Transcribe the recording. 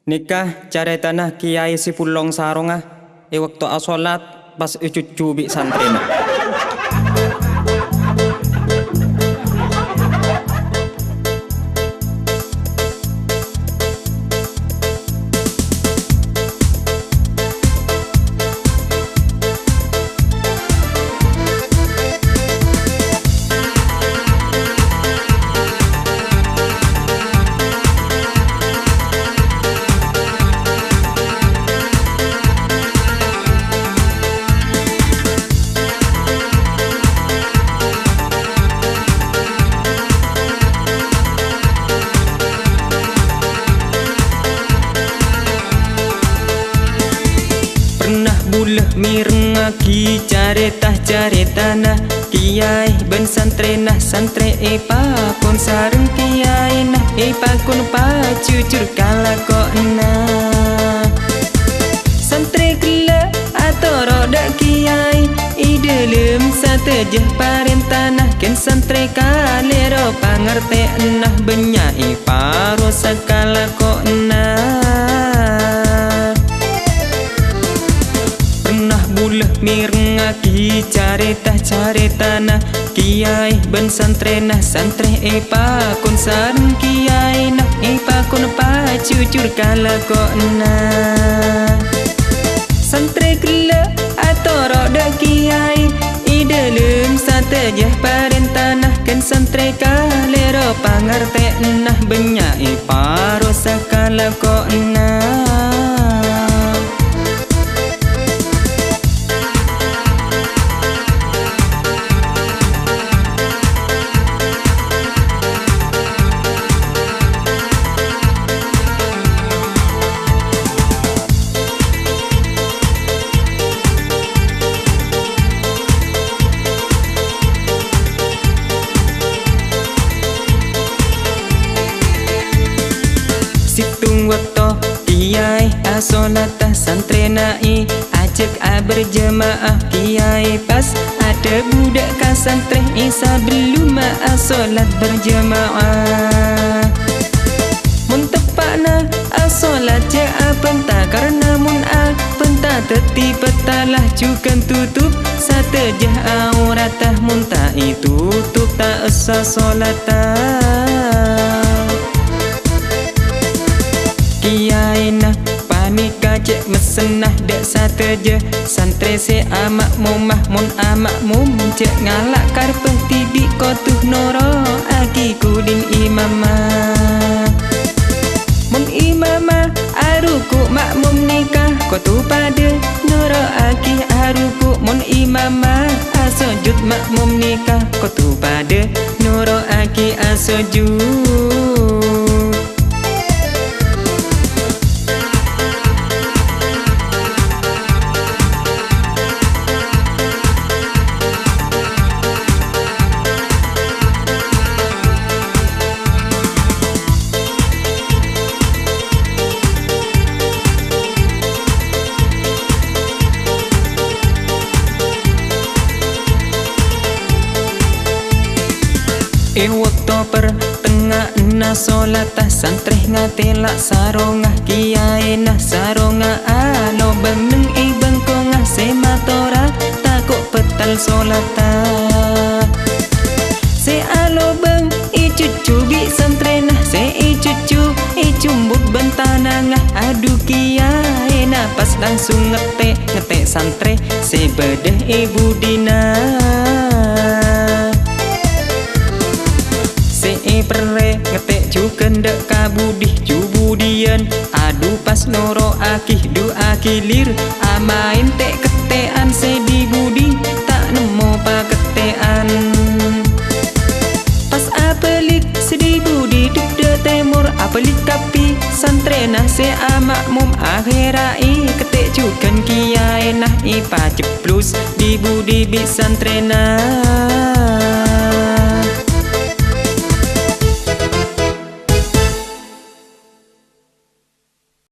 Nikah cara tanah kiai si pulong sarongah waktu asolat pas cucu bi santren. Bulah mireng aki caretah caretana kiai ben santrenah santre epa pun sareng kiai nah epa kun pa cucur kala kona santre gila atau roda kiai idelem satejeh parentanah ken santre kalero pangerte nah benyai paro sakala kona mireng aki caretah caretana kiai ben santrenah santre epa kun sareng kiai nah epa kun pa cucur kala kona santre gila atau roda kiai idelem satejeh parentanah ken santre kalero pangarte nah benyai paro sakala kona situng waktu kiai asolatah santrenai ajak berjemaah kiai pas ada budak kasantre isa belum asolat berjemaah mun tepakna asolat ja apenta karena mun apenta teti petalah jukan tutup satejah auratah mun ta tutup tak asa solatah kiai nah panika cek mesenah dak sateje santre se amak mumah mun amak mum cek ngalak karpeh tibi kotuh noro aki kudin imamah mun imamah aruku makmum nikah kotuh pada noro aki aruku mun imamah asojud makmum nikah kotuh pada noro aki asojud waktu pertengah na solatah santre ngatelak sarongah kiai nah sarongah alo beneng bengkongah sematora takut petal solatah se alo beng cucu bi santre nah se cucu cumbut bentanangah adu kiai nah pas langsung ngetek santre se bedeh ibu dina perre ngetek cuken dek kabudih cubudian adu pas noro akih du akilir amain tek ketean sedi budi tak nemu paketean pas apelik sedi budi duk de temur apelik kapi santrena se amak mum akhirai ketek cuken kiai nah ipa ceplus di budi bi santrena